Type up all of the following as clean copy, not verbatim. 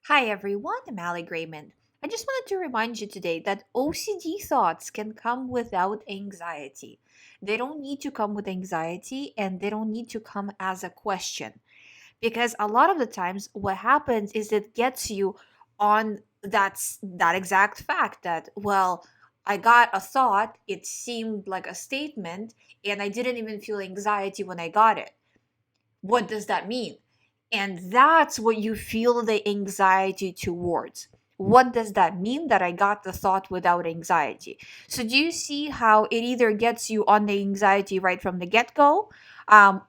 Hi everyone, I'm Ali GREYMOND. I just wanted to remind you today that OCD thoughts can come without anxiety. They don't need to come with anxiety and they don't need to come as a question. Because a lot of the times what happens is it gets you on that exact fact that, well, I got a thought, it seemed like a statement, and I didn't even feel anxiety when I got it. What does that mean? And that's what you feel the anxiety towards. What does that mean that I got the thought without anxiety? So, do you see how it either gets you on the anxiety right from the get go,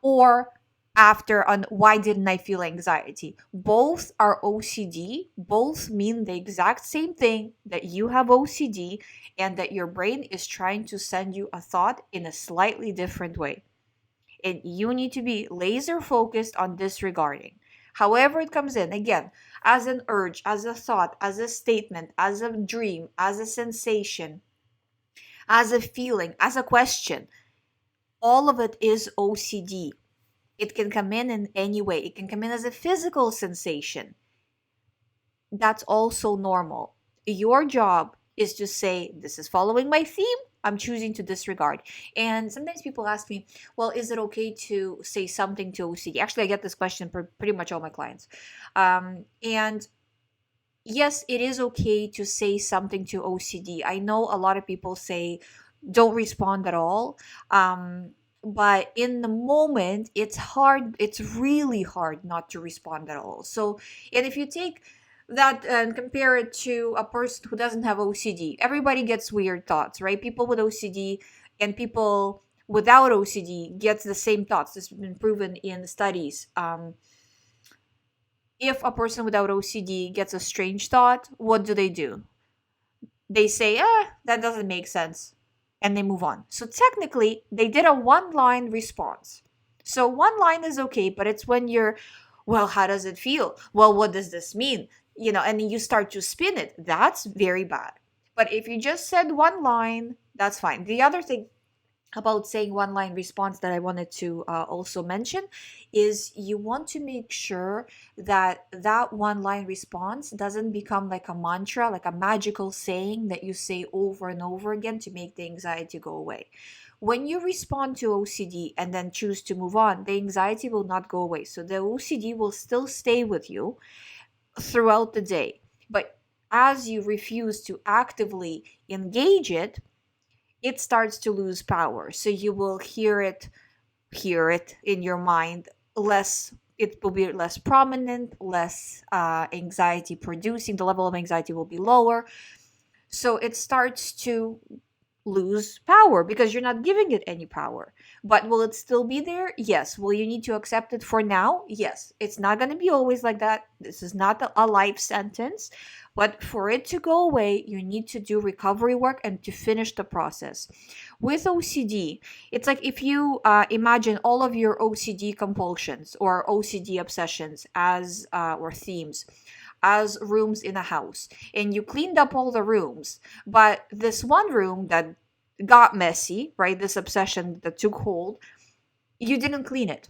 or after on why didn't I feel anxiety? Both are OCD, both mean the exact same thing, that you have OCD and that your brain is trying to send you a thought in a slightly different way, and you need to be laser focused on disregarding. However, it comes in, again, as an urge, as a thought, as a statement, as a dream, as a sensation, as a feeling, as a question, all of it is OCD. It can come in any way, it can come in as a physical sensation. That's also normal. Your job is to say, this is following my theme, I'm choosing to disregard. And sometimes people ask me, well, is it okay to say something to OCD? Actually, I get this question for pretty much all my clients. And yes, it is okay to say something to OCD. I know a lot of people say, don't respond at all. But in the moment, it's hard, it's really hard not to respond at all. So, and if you take that and compare it to a person who doesn't have OCD, everybody gets weird thoughts, right? People with OCD and people without OCD gets the same thoughts. This has been proven in studies. If a person without OCD gets a strange thought, what do? They say, that doesn't make sense, and they move on. So technically, they did a one line response. So one line is okay, but it's when you're, well, how does it feel? Well, what does this mean? And then you start to spin it. That's very bad. But if you just said one line, that's fine. The other thing about saying one line response that I wanted to also mention is you want to make sure that that one line response doesn't become like a mantra, like a magical saying that you say over and over again to make the anxiety go away. When you respond to OCD and then choose to move on, the anxiety will not go away. So the OCD will still stay with you throughout the day. But as you refuse to actively engage it, it starts to lose power. So you will hear it in your mind less. It will be less prominent, less anxiety producing. The level of anxiety will be lower. So it starts to lose power because you're not giving it any power. But will it still be there? Yes. Will you need to accept it for now? Yes. It's not going to be always like that. This is not a life sentence. But for it to go away, you need to do recovery work and to finish the process. With OCD, it's like if you imagine all of your OCD compulsions or OCD obsessions as or themes as rooms in a house, and you cleaned up all the rooms, but this one room that got messy, right? This obsession that took hold, you didn't clean it.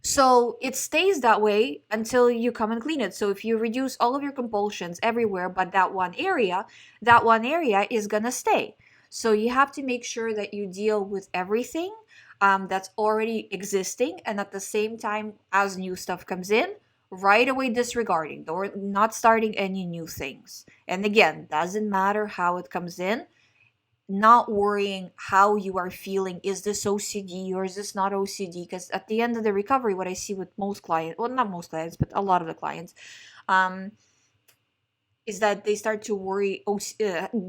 So it stays that way until you come and clean it. So if you reduce all of your compulsions everywhere but that one area is gonna stay. So you have to make sure that you deal with everything that's already existing, and at the same time, as new stuff comes in, right away disregarding or not starting any new things. And again, doesn't matter how it comes in, not worrying how you are feeling. Is this OCD or is this not OCD? Because at the end of the recovery, what I see with most clients, well, not most clients, but a lot of the clients, um, is that they start to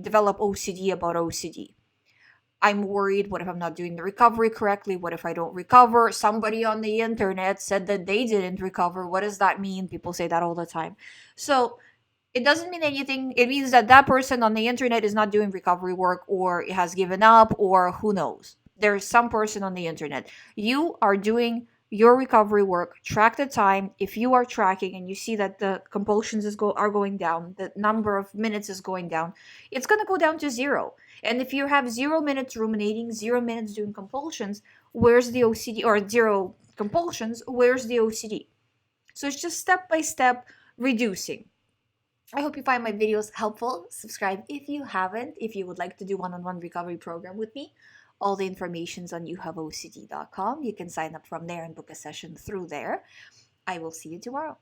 develop OCD about OCD. I'm worried. What if I'm not doing the recovery correctly? What if I don't recover? Somebody on the internet said that they didn't recover. What does that mean? People say that all the time. So it doesn't mean anything. It means that that person on the internet is not doing recovery work or has given up or who knows. There's some person on the internet. You are doing your recovery work. Track the time. If you are tracking and you see that the compulsions are going down, the number of minutes is going down, it's going to go down to zero. And if you have 0 minutes ruminating, 0 minutes doing compulsions, where's the OCD? Or zero compulsions, where's the OCD? So it's just step by step reducing. I hope you find my videos helpful. Subscribe if you haven't. If you would like to do one-on-one recovery program with me, all the information's on youhaveocd.com. You can sign up from there and book a session through there. I will see you tomorrow.